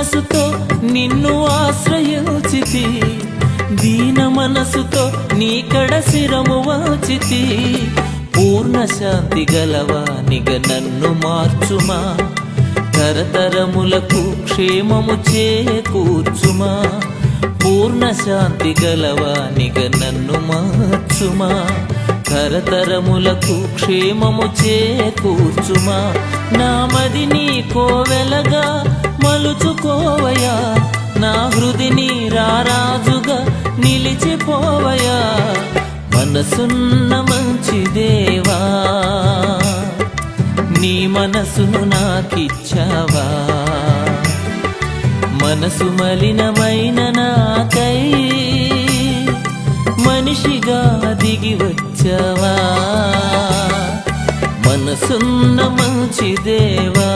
మనసుతో నిన్ను ఆశ్రయించితి, దీన మనసుతో నీకడ శిరము వాచితి. పూర్ణ శాంతి గలవానిగ నన్ను మార్చుమా, తరతరములకు క్షేమము చేకూర్చుమా. పూర్ణ శాంతి గలవానిగ నన్ను మార్చుమా, తరతరములకు క్షేమము చేకూర్చుమా. నా మదిని కోవెలగా మలుచుకోవయా, నా హృదిని రారాజుగా నిలిచిపోవయా. మనసున్న మంచి దేవా, నీ మనసును నాకిచ్చావా. మనసు మలినమైన నాకై మనిషిగా దిగి వచ్చావా. మనసున్న మంచి దేవా.